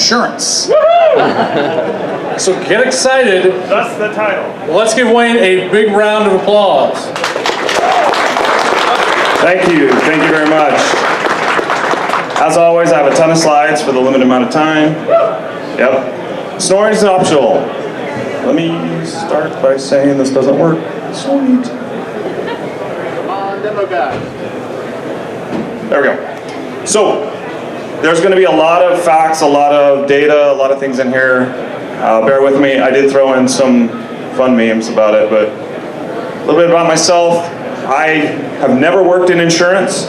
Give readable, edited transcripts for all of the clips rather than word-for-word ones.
insurance. So get excited. That's the title. Let's give Wayne a big round of applause. Thank you very much. As always, I have a ton of slides for the limited amount of time. Yep. Snoring is optional. Let me start by saying this doesn't work. Sweet. Come on, demo guy. There we go. So, there's going to be a lot of facts, a lot of data, a lot of things in here. Bear with me. I did throw in some fun memes about it, but a little bit about myself. I have never worked in insurance.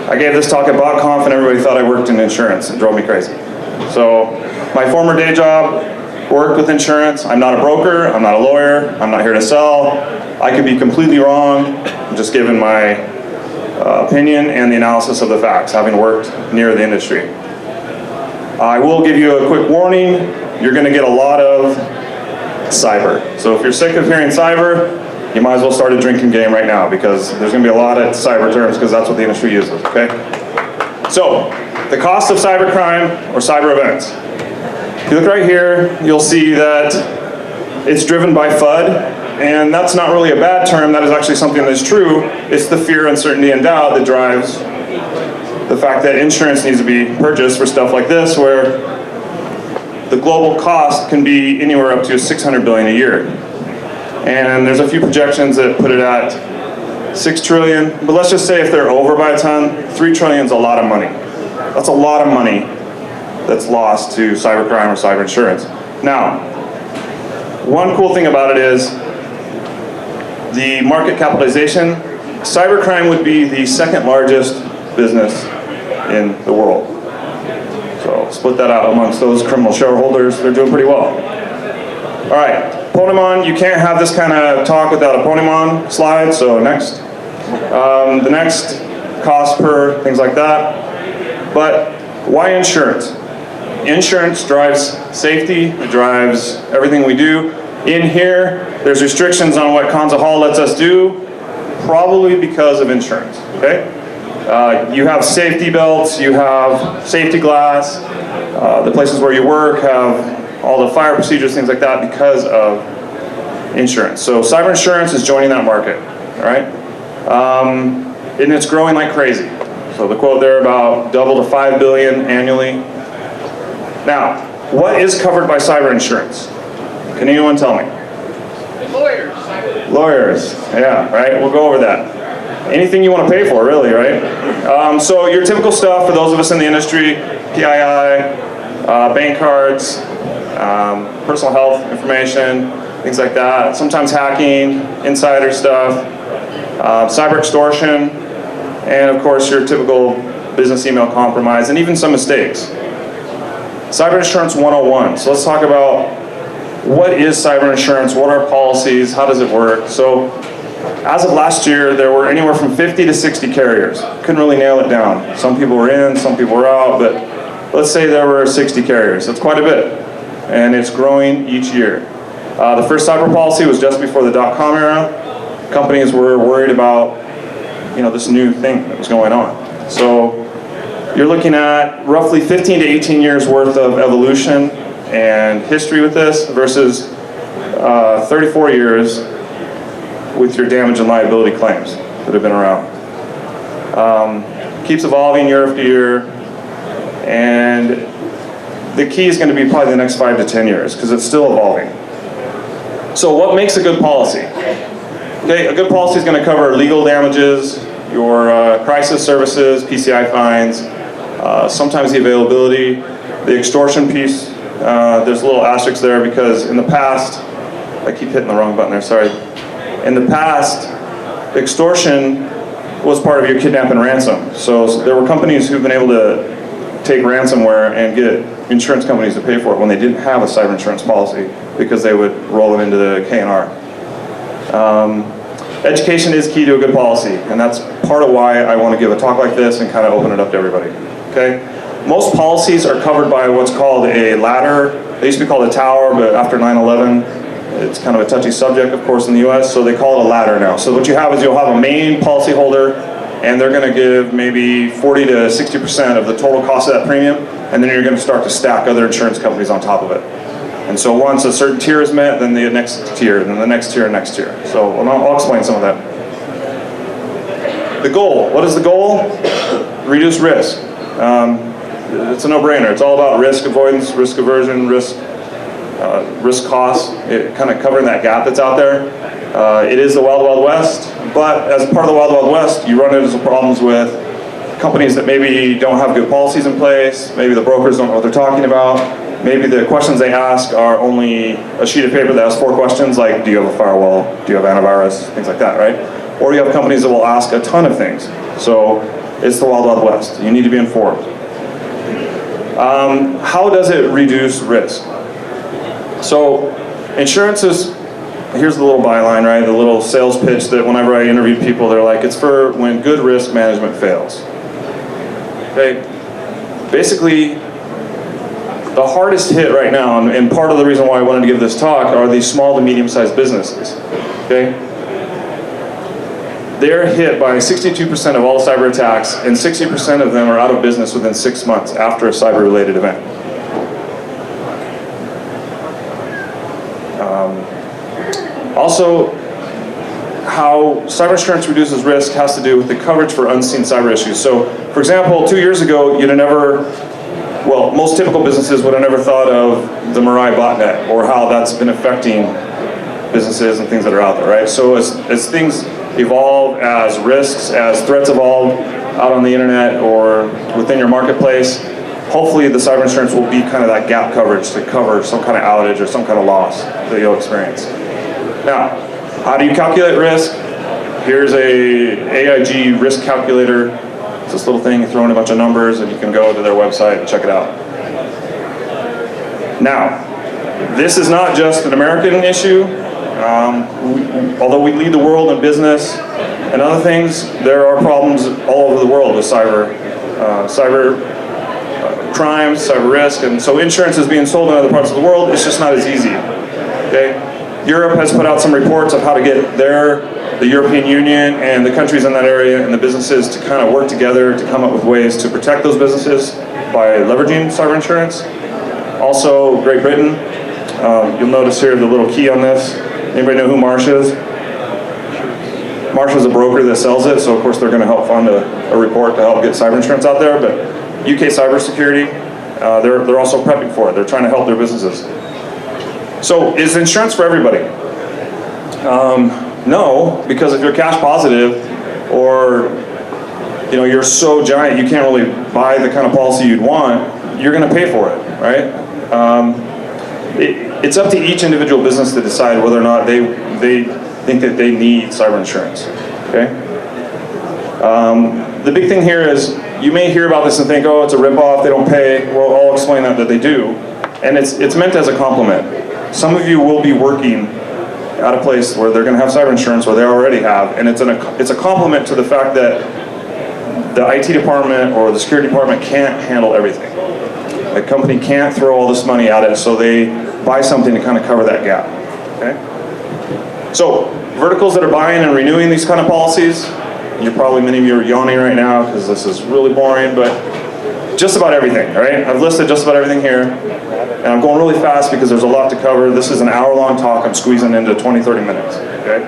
I gave this talk at BotConf and everybody thought I worked in insurance. It drove me crazy. So, my former day job worked with insurance. I'm not a broker. I'm not a lawyer. I'm not here to sell. I could be completely wrong. I'm just giving my opinion and the analysis of the facts, having worked near the industry. I will give you a quick warning. You're going to get a lot of cyber. So if you're sick of hearing cyber, you might as well start a drinking game right now, because there's going to be a lot of cyber terms, because that's what the industry uses, okay? So, the cost of cybercrime or cyber events. If you look right here, you'll see that it's driven by FUD. And that's not really a bad term, that is actually something that's true. It's the fear, uncertainty, and doubt that drives the fact that insurance needs to be purchased for stuff like this, where the global cost can be anywhere up to $600 billion a year. And there's a few projections that put it at $6 trillion, but let's just say if they're over by a ton, $3 trillion is a lot of money. That's a lot of money that's lost to cybercrime or cyber insurance. Now, one cool thing about it is the market capitalization. Cybercrime would be the second largest business in the world. So split that out amongst those criminal shareholders. They're doing pretty well. All right, Ponemon. You can't have this kind of talk without a Ponemon slide. So next, the next cost per things like that. But why insurance? Insurance drives safety. It drives everything we do. In here, there's restrictions on what Kanza Hall lets us do, probably because of insurance, okay? You have safety belts, you have safety glass, the places where you work have all the fire procedures, things like that, because of insurance. So cyber insurance is joining that market, all right? And it's growing like crazy. So the quote there about double to 5 billion annually. Now, what is covered by cyber insurance? Can anyone tell me? Lawyers. Lawyers, yeah, right? We'll go over that. Anything you want to pay for, really, right? So your typical stuff for those of us in the industry, PII, bank cards, personal health information, things like that. Sometimes hacking, insider stuff, cyber extortion, and of course your typical business email compromise, and even some mistakes. Cyber Insurance 101. So let's talk about what is cyber insurance, what are policies, how does it work? So as of last year, there were anywhere from 50 to 60 carriers. Couldn't really nail it down. Some people were in, some people were out, but let's say there were 60 carriers. That's quite a bit, and it's growing each year. The first cyber policy was just before the dot-com era. Companies were worried about, this new thing that was going on. So you're looking at roughly 15 to 18 years worth of evolution and history with this versus 34 years with your damage and liability claims that have been around. Keeps evolving year after year, and the key is going to be probably the next 5 to 10 years because it's still evolving. So what makes a good policy? Okay, a good policy is going to cover legal damages, your crisis services, PCI fines, sometimes the availability, the extortion piece. There's a little asterisk there because in the past, I keep hitting the wrong button there, sorry. In the past, extortion was part of your kidnap and ransom. So there were companies who've been able to take ransomware and get insurance companies to pay for it when they didn't have a cyber insurance policy because they would roll it into the K&R. Education is key to a good policy, and that's part of why I want to give a talk like this and kind of open it up to everybody, okay? Most policies are covered by what's called a ladder. They used to be called a tower, but after 9/11, it's kind of a touchy subject, of course, in the US, so they call it a ladder now. So what you have is you'll have a main policyholder and they're going to give maybe 40 to 60% of the total cost of that premium, and then you're going to start to stack other insurance companies on top of it. And so once a certain tier is met, then the next tier, then the next tier, and next tier. So I'll explain some of that. The goal, what is the goal? Reduce risk. It's a no-brainer. It's all about risk avoidance, risk aversion, risk costs, kind of covering that gap that's out there. It is the Wild Wild West, but as part of the Wild Wild West, you run into some problems with companies that maybe don't have good policies in place, maybe the brokers don't know what they're talking about, maybe the questions they ask are only a sheet of paper that has 4 questions, like do you have a firewall, do you have antivirus, things like that, right? Or you have companies that will ask a ton of things. So it's the Wild Wild West. You need to be informed. How does it reduce risk? So insurance is, here's the little byline, right? The little sales pitch that whenever I interview people, they're like, it's for when good risk management fails. Okay? Basically, the hardest hit right now, and part of the reason why I wanted to give this talk, are these small to medium-sized businesses. Okay? They're hit by 62% of all cyber attacks, and 60% of them are out of business within 6 months after a cyber-related event. Also, how cyber insurance reduces risk has to do with the coverage for unseen cyber issues. So, for example, 2 years ago, you'd have never, well, most typical businesses would have never thought of the Mirai botnet or how that's been affecting businesses and things that are out there, right? So as things evolve, as risks, as threats evolve out on the internet or within your marketplace, hopefully the cyber insurance will be kind of that gap coverage to cover some kind of outage or some kind of loss that you'll experience. Now, how do you calculate risk? Here's a AIG risk calculator. It's this little thing, you throw in a bunch of numbers and you can go to their website and check it out. Now, this is not just an American issue. Although we lead the world in business and other things, there are problems all over the world with cyber crimes, cyber risk, and so insurance is being sold in other parts of the world. It's just not as easy. Okay? Europe has put out some reports of how to get the European Union and the countries in that area and the businesses to kind of work together to come up with ways to protect those businesses by leveraging cyber insurance. Also, Great Britain. You'll notice here the little key on this. Anybody know who Marsh is? Marsh is a broker that sells it, so of course they're going to help fund a report to help get cyber insurance out there. But UK cybersecurity, they're also prepping for it. They're trying to help their businesses. So is insurance for everybody? No, because if you're cash positive or you're so giant you can't really buy the kind of policy you'd want, you're going to pay for it, right? It's up to each individual business to decide whether or not they think that they need cyber insurance. Okay. The big thing here is you may hear about this and think, oh, it's a ripoff, they don't pay. Well, I'll explain that they do, and it's meant as a compliment. Some of you will be working at a place where they're going to have cyber insurance, or they already have, and it's a compliment to the fact that the IT department or the security department can't handle everything. The company can't throw all this money at it, so they buy something to kind of cover that gap. Okay? So, verticals that are buying and renewing these kind of policies, many of you are yawning right now because this is really boring, but just about everything, right? I've listed just about everything here, and I'm going really fast because there's a lot to cover. This is an hour-long talk I'm squeezing into 20, 30 minutes, okay?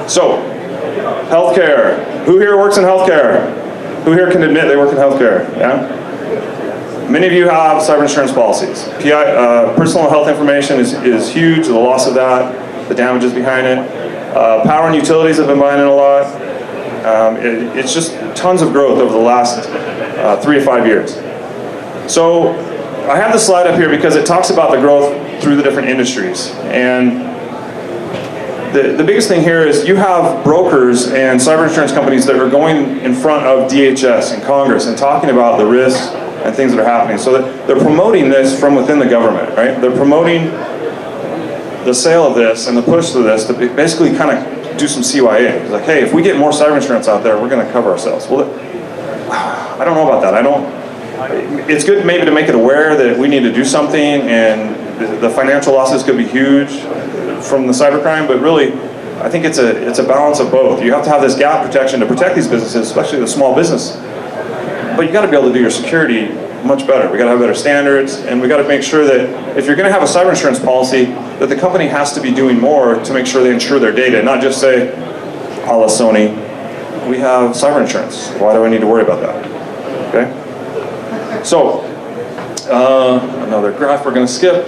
So, healthcare. Who here works in healthcare? Who here can admit they work in healthcare? Yeah? Many of you have cyber insurance policies. Personal health information is huge, the loss of that, the damages behind it. Power and utilities have been buying it a lot. It's just tons of growth over the last 3 to 5 years. So I have this slide up here because it talks about the growth through the different industries. And the biggest thing here is you have brokers and cyber insurance companies that are going in front of DHS and Congress and talking about the risks and things that are happening. So they're promoting this from within the government, right? They're promoting the sale of this and the push to this to basically kind of do some CYA. It's like, hey, if we get more cyber insurance out there, we're going to cover ourselves. Well, I don't know about that. It's good maybe to make it aware that we need to do something, and the financial losses could be huge from the cybercrime, but really, I think it's a balance of both. You have to have this gap protection to protect these businesses, especially the small business. But you got to be able to do your security much better. We got to have better standards, and we got to make sure that if you're going to have a cyber insurance policy, that the company has to be doing more to make sure they insure their data, not just say, a la Sony, we have cyber insurance. Why do I need to worry about that? Okay. So another graph we're going to skip.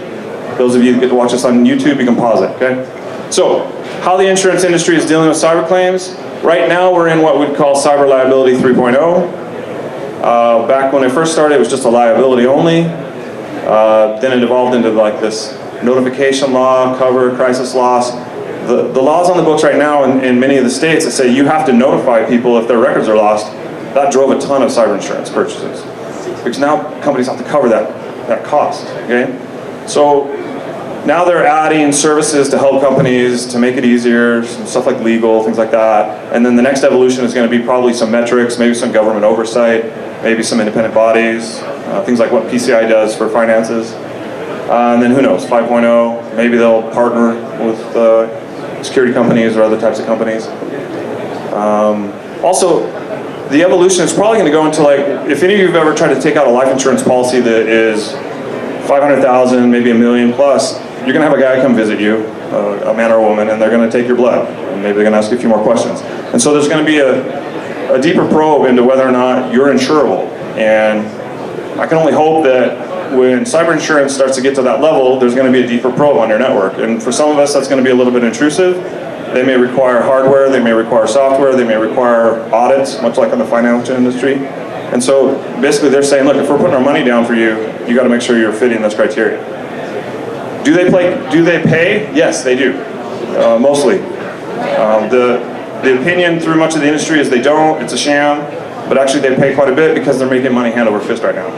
Those of you that get to watch us on YouTube, you can pause it. Okay. So how the insurance industry is dealing with cyber claims. Right now, we're in what we'd call cyber liability 3.0. Back when I first started, it was just a liability only. Then it evolved into like this notification law, cover, crisis loss. The laws on the books right now in many of the states that say you have to notify people if their records are lost, that drove a ton of cyber insurance purchases. Because now companies have to cover that cost, okay? So now they're adding services to help companies to make it easier, some stuff like legal, things like that. And then the next evolution is going to be probably some metrics, maybe some government oversight, maybe some independent bodies, things like what PCI does for finances. And then who knows, 5.0, maybe they'll partner with security companies or other types of companies. Also, the evolution is probably going to go into like, if any of you have ever tried to take out a life insurance policy that is 500,000, maybe $1 million plus, you're going to have a guy come visit you, a man or a woman, and they're going to take your blood. And maybe they're going to ask you a few more questions. And so there's going to be a deeper probe into whether or not you're insurable. And I can only hope that when cyber insurance starts to get to that level, there's going to be a deeper probe on your network. And for some of us, that's going to be a little bit intrusive. They may require hardware, they may require software, they may require audits, much like in the financial industry. And so basically they're saying, look, if we're putting our money down for you, you got to make sure you're fitting this criteria. Do they pay? Yes, they do, mostly. The opinion through much of the industry is they don't, it's a sham, but actually they pay quite a bit because they're making money hand over fist right now.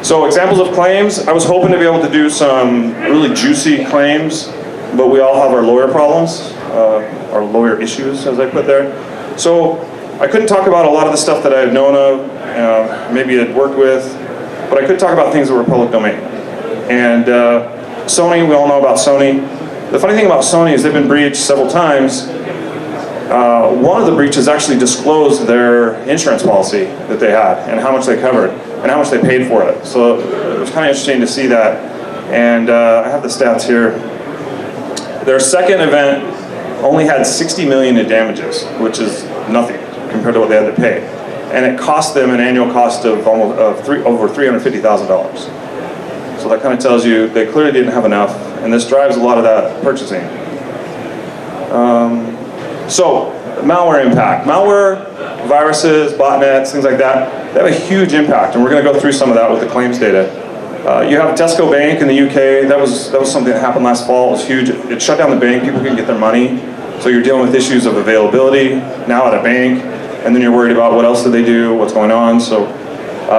So examples of claims, I was hoping to be able to do some really juicy claims, but we all have our lawyer problems, our lawyer issues, as I put there. So I couldn't talk about a lot of the stuff that I've known of, maybe had worked with, but I could talk about things that were public domain. And Sony, we all know about Sony. The funny thing about Sony is they've been breached several times. One of the breaches actually disclosed their insurance policy that they had and how much they covered and how much they paid for it. So it was kind of interesting to see that. And I have the stats here. Their second event only had 60 million in damages, which is nothing compared to what they had to pay. And it cost them an annual cost of over $350,000. So that kind of tells you they clearly didn't have enough, and this drives a lot of that purchasing. So, malware impact. Malware, viruses, botnets, things like that, they have a huge impact, and we're going to go through some of that with the claims data. You have Tesco Bank in the UK. That was something that happened last fall. It was huge. It shut down the bank. People couldn't get their money. So you're dealing with issues of availability now at a bank, and then you're worried about what else did they do, what's going on. So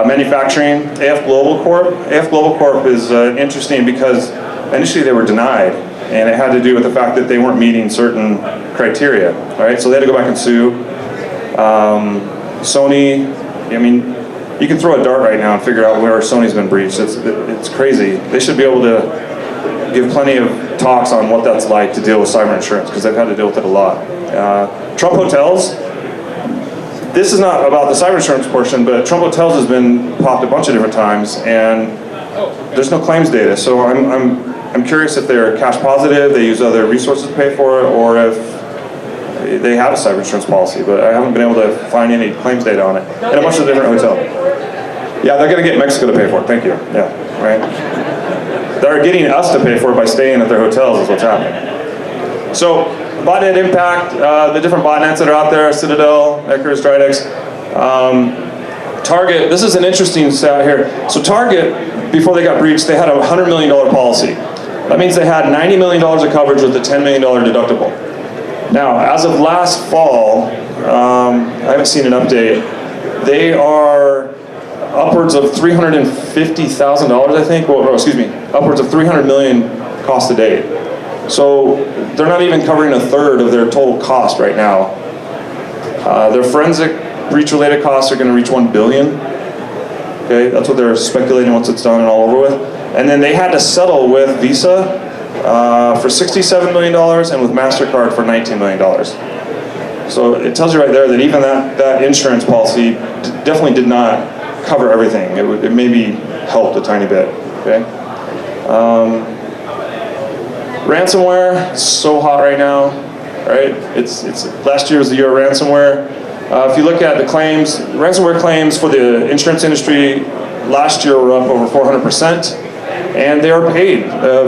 manufacturing, AF Global Corp. AF Global Corp is interesting because initially they were denied, and it had to do with the fact that they weren't meeting certain criteria. All right, so they had to go back and sue. Sony, I mean, you can throw a dart right now and figure out where Sony's been breached. It's crazy. They should be able to give plenty of talks on what that's like to deal with cyber insurance, because they've had to deal with it a lot. Trump Hotels. This is not about the cyber insurance portion, but Trump Hotels has been popped a bunch of different times, and there's no claims data. So I'm curious if they're cash positive, they use other resources to pay for it, or if they have a cyber insurance policy, but I haven't been able to find any claims data on it. And a bunch of different hotels. Yeah, they're going to get Mexico to pay for it. Thank you. Yeah, right. They're getting us to pay for it by staying at their hotels is what's happening. So, botnet impact, the different botnets that are out there, Citadel, Icarus, Dridex. Target, this is an interesting stat here. So Target, before they got breached, they had a $100 million policy. That means they had $90 million of coverage with a $10 million deductible. Now, as of last fall, I haven't seen an update, they are upwards of $350,000, I think. Well, no, excuse me, upwards of $300 million cost a day. So they're not even covering a third of their total cost right now. Their forensic breach-related costs are going to reach $1 billion. Okay, that's what they're speculating once it's done and all over with. And then they had to settle with Visa for $67 million and with MasterCard for $19 million. So it tells you right there that even that insurance policy definitely did not cover everything. It maybe helped a tiny bit, okay? Ransomware is so hot right now, right? It's last year was the year of ransomware. If you look at the claims, ransomware claims for the insurance industry last year were up over 400%, and they are paid.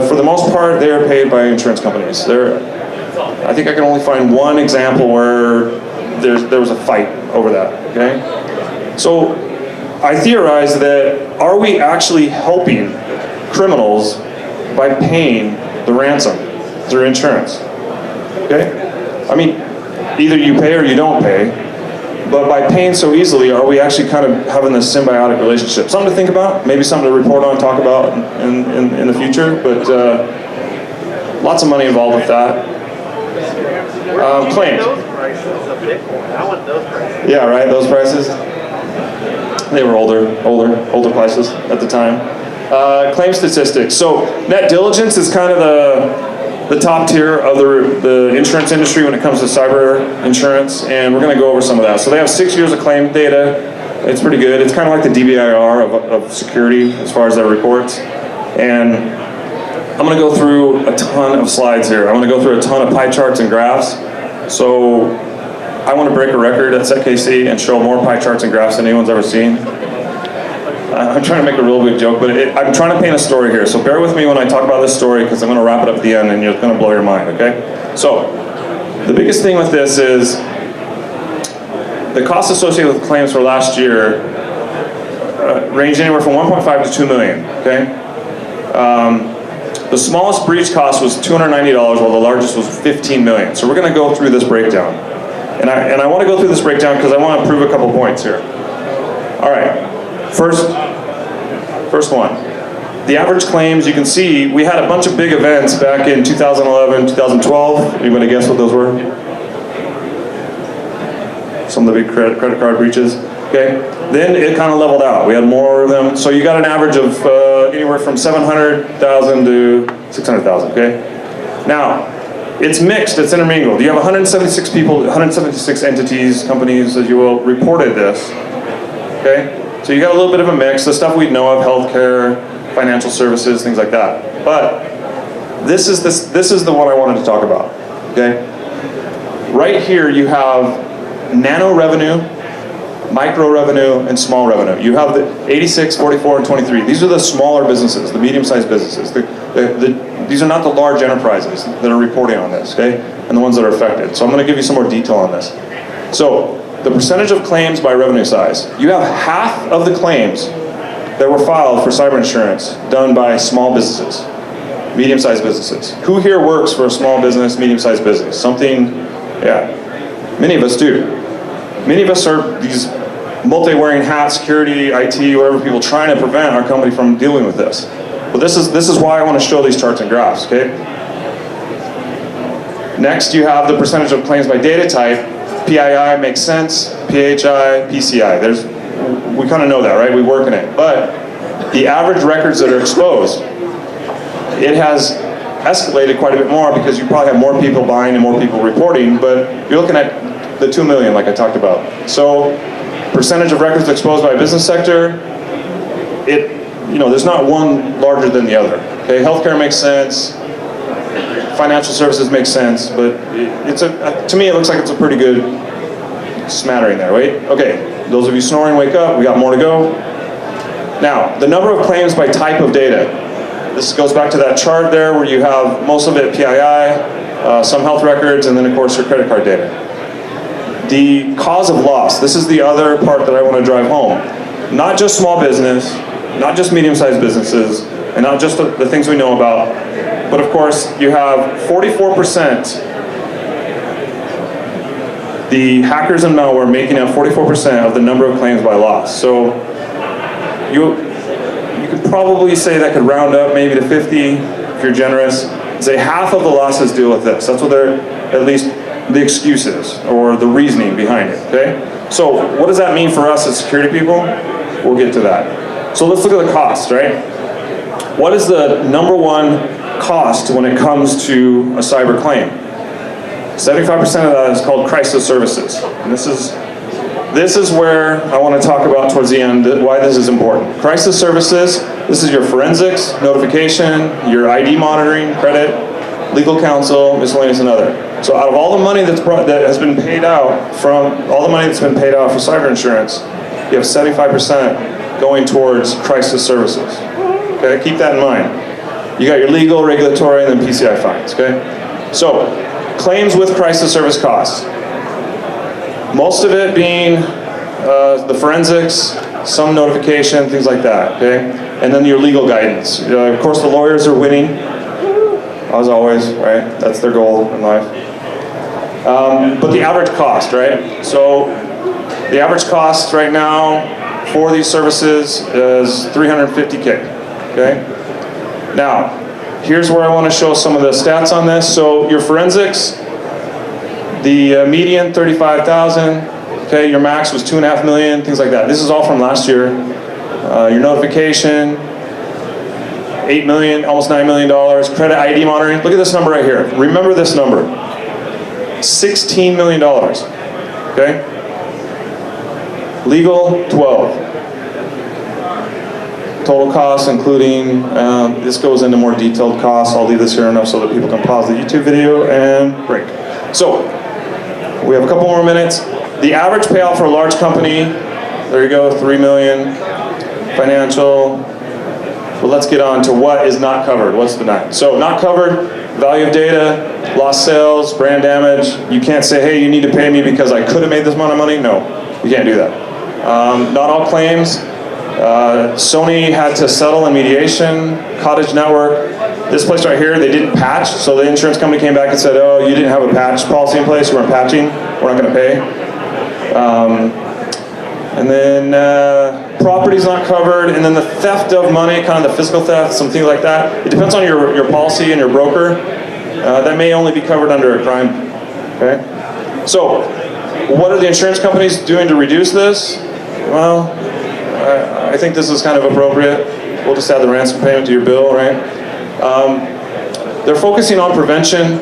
For the most part, they are paid by insurance companies. I think I can only find one example where there was a fight over that, okay? So I theorize that, are we actually helping criminals by paying the ransom through insurance, okay? I mean, either you pay or you don't pay, but by paying so easily, are we actually kind of having this symbiotic relationship? Something to think about, maybe something to report on, talk about in the future, but lots of money involved with that. Claims. Those prices of Bitcoin. I want those prices. Yeah, right, those prices. They were older prices at the time. Claim statistics. So net diligence is kind of the top tier of the insurance industry when it comes to cyber insurance, and we're going to go over some of that. So they have 6 years of claim data. It's pretty good. It's kind of like the DBIR of security as far as their reports. And I'm going to go through a ton of slides here. I'm going to go through a ton of pie charts and graphs. So I want to break a record at SetKC and show more pie charts and graphs than anyone's ever seen. I'm trying to make a real big joke, but I'm trying to paint a story here. So bear with me when I talk about this story, because I'm going to wrap it up at the end and it's going to blow your mind, okay? So the biggest thing with this is the costs associated with claims for last year range anywhere from 1.5 to 2 million, okay? The smallest breach cost was $290, while the largest was $15 million. So we're going to go through this breakdown. And I want to go through this breakdown because I want to prove a couple points here. All right, first one. The average claims, you can see, we had a bunch of big events back in 2011, 2012. Anybody guess what those were? Some of the big credit card breaches. Okay, then it kind of leveled out. We had more of them. So you got an average of anywhere from 700,000 to 600,000, okay? Now, it's mixed, it's intermingled. You have 176 people, 176 entities, companies, as you will, reported this, okay? So you got a little bit of a mix, the stuff we know of, healthcare, financial services, things like that. But this is the one I wanted to talk about, okay? Right here you have nano revenue, micro revenue, and small revenue. You have the 86, 44, and 23. These are the smaller businesses, the medium-sized businesses. These are not the large enterprises that are reporting on this, okay? And the ones that are affected. So I'm going to give you some more detail on this. So the percentage of claims by revenue size. You have half of the claims that were filed for cyber insurance done by small businesses, medium-sized businesses. Who here works for a small business, medium-sized business? Something, yeah. Many of us do. Many of us are these multi-wearing hats, security, IT, whatever people trying to prevent our company from dealing with this. But this is why I want to show these charts and graphs, okay? Next, you have the percentage of claims by data type. PII makes sense, PHI, PCI. We kind of know that, right? We work in it. But the average records that are exposed, it has escalated quite a bit more because you probably have more people buying and more people reporting, but you're looking at the 2 million like I talked about. So percentage of records exposed by business sector, there's not one larger than the other. Okay, healthcare makes sense, financial services makes sense, but to me it looks like it's a pretty good smattering there, right? Okay, those of you snoring, wake up, we got more to go. Now, the number of claims by type of data. This goes back to that chart there where you have most of it PII, some health records, and then of course your credit card data. The cause of loss, this is the other part that I want to drive home. Not just small business, not just medium-sized businesses, and not just the things we know about, but of course you have 44%, the hackers and malware making up 44% of the number of claims by loss. So you could probably say that could round up maybe to 50 if you're generous. Say half of the losses deal with this. That's what they're, at least the excuses or the reasoning behind it, okay? So what does that mean for us as security people? We'll get to that. So let's look at the cost, right? What is the number one cost when it comes to a cyber claim. 75% of that is called crisis services. And this is where I want to talk about towards the end why this is important. Crisis services, this is your forensics, notification, your ID monitoring, credit, legal counsel, miscellaneous and other. So out of all the money that has been paid out for cyber insurance, you have 75% going towards crisis services. Okay, keep that in mind. You got your legal, regulatory, and then PCI fines, okay? So, claims with crisis service costs. Most of it being the forensics, some notification, things like that, okay? And then your legal guidance. Of course, the lawyers are winning, as always, right? That's their goal in life. But the average cost, right? So, the average cost right now for these services is $350K. Okay? Now, here's where I want to show some of the stats on this. So your forensics, the median 35,000. Okay, your max was 2.5 million, things like that. This is all from last year. Your notification, 8 million, almost $9 million. Credit ID monitoring. Look at this number right here. Remember this number. $16 million. Okay. Legal, 12. Total costs, including, this goes into more detailed costs. I'll leave this here enough so that people can pause the YouTube video and break. So, we have a couple more minutes. The average payout for a large company, there you go, 3 million, financial. But let's get on to what is not covered. What's the not? So, not covered, value of data, lost sales, brand damage. You can't say, hey, you need to pay me because I could have made this amount of money. No, you can't do that. Not all claims. Sony had to settle in mediation, Cottage Network. This place right here, they didn't patch, so the insurance company came back and said, oh, you didn't have a patch policy in place, you weren't patching, we're not going to pay. And then property's not covered, and then the theft of money, kind of the physical theft, some things like that. It depends on your policy and your broker. That may only be covered under a crime. Okay? So, what are the insurance companies doing to reduce this? Well, I think this is kind of appropriate. We'll just add the ransom payment to your bill, right? They're focusing on prevention.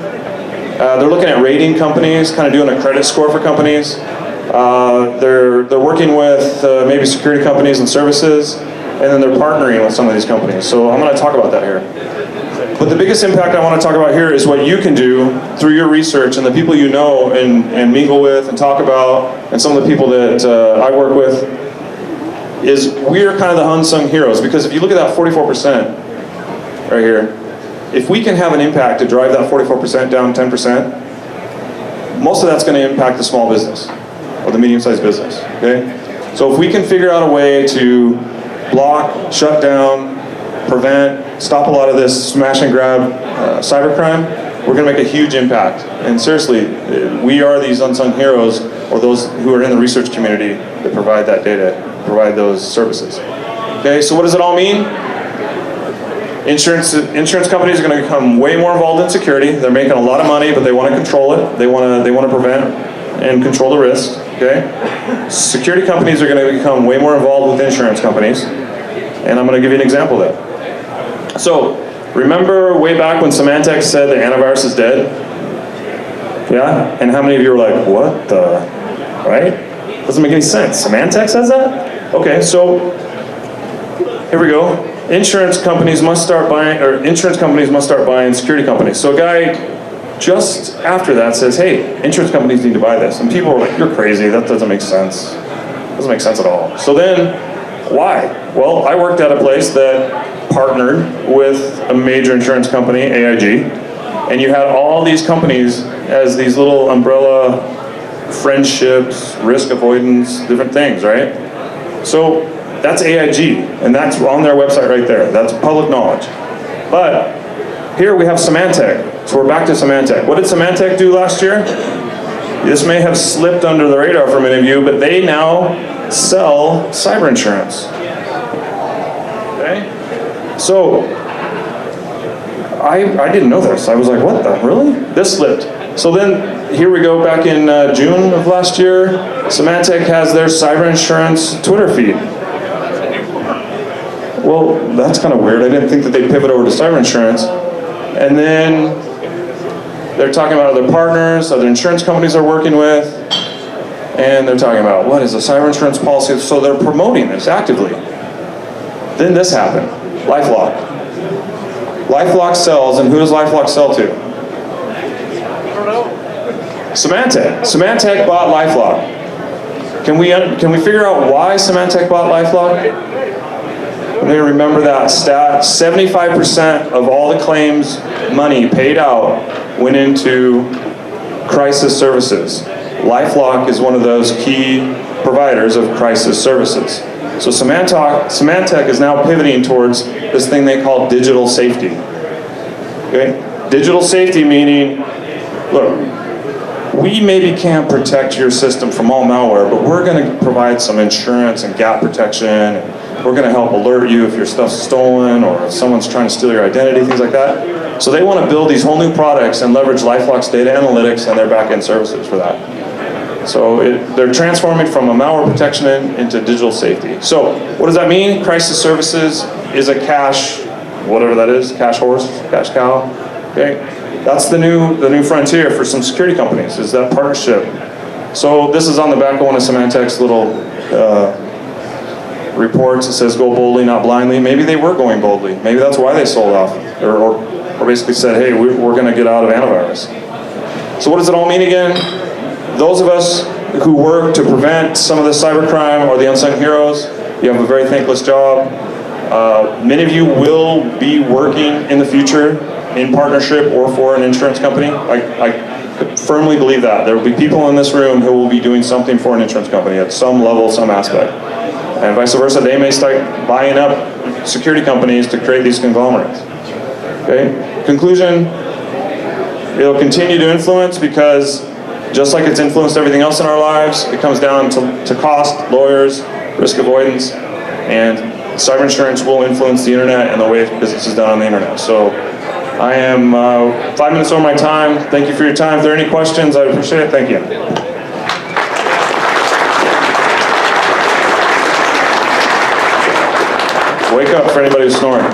They're looking at rating companies, kind of doing a credit score for companies. They're working with maybe security companies and services, and then they're partnering with some of these companies. So I'm going to talk about that here. But the biggest impact I want to talk about here is what you can do through your research and the people you know and mingle with and talk about, and some of the people that I work with, is we're kind of the unsung heroes. Because if you look at that 44% right here, if we can have an impact to drive that 44% down 10%, most of that's going to impact the small business or the medium-sized business, okay? So if we can figure out a way to block, shut down, prevent, stop a lot of this smash and grab cybercrime, we're going to make a huge impact. And seriously, we are these unsung heroes, or those who are in the research community that provide that data, provide those services. Okay, so what does it all mean? Insurance companies are going to become way more involved in security. They're making a lot of money, but they want to control it. They want to prevent and control the risk. Okay, security companies are going to become way more involved with insurance companies, and I'm going to give you an example of that. So, remember way back when Symantec said the antivirus is dead? Yeah, and how many of you were like, what the, right? Doesn't make any sense. Symantec says that? Okay, so here we go. Insurance companies must start buying security companies. So a guy just after that says, hey, insurance companies need to buy this. And people are like, you're crazy, that doesn't make sense. Doesn't make sense at all. So then, why? Well, I worked at a place that partnered with a major insurance company, AIG, and you had all these companies as these little umbrella friendships, risk avoidance, different things, right? So that's AIG, and that's on their website right there. That's public knowledge. But here we have Symantec. So we're back to Symantec. What did Symantec do last year? This may have slipped under the radar for many of you, but they now sell cyber insurance. Okay? So I didn't know this. I was like, what the, really? This slipped. So then, here we go, back in June of last year, Symantec has their cyber insurance Twitter feed. Well, that's kind of weird. I didn't think that they'd pivot over to cyber insurance. And then they're talking about other partners, other insurance companies they're working with, and they're talking about what is a cyber insurance policy. So they're promoting this actively. Then this happened, LifeLock. LifeLock sells, and who does LifeLock sell to? Symantec. Symantec bought LifeLock. Can we figure out why Symantec bought LifeLock? Let me remember that stat. 75% of all the claims money paid out went into crisis services. LifeLock is one of those key providers of crisis services. So Symantec is now pivoting towards this thing they call digital safety. Okay? Digital safety meaning, look, we maybe can't protect your system from all malware, but we're going to provide some insurance and gap protection. And we're going to help alert you if your stuff's stolen or if someone's trying to steal your identity, things like that. So they want to build these whole new products and leverage LifeLock's data analytics and their back-end services for that. So they're transforming from a malware protection into digital safety. So what does that mean? Crisis services is a cash, whatever that is, cash horse, cash cow. Okay, that's the new frontier for some security companies. Is that partnership? So this is on the back of one of Symantec's little reports. It says "Go boldly, not blindly." Maybe they were going boldly. Maybe that's why they sold off, or basically said, "Hey, we're going to get out of antivirus." So what does it all mean again? Those of us who work to prevent some of the cybercrime or the unsung heroes, you have a very thankless job. Many of you will be working in the future in partnership or for an insurance company. I firmly believe that. There will be people in this room who will be doing something for an insurance company at some level, some aspect. And vice versa, they may start buying up security companies to create these conglomerates. Okay? Conclusion, it'll continue to influence because just like it's influenced everything else in our lives, it comes down to cost, lawyers, risk avoidance, and cyber insurance will influence the internet and the way business is done on the internet. So I am 5 minutes over my time. Thank you for your time. If there are any questions, I'd appreciate it. Thank you. Wake up for anybody who's snoring.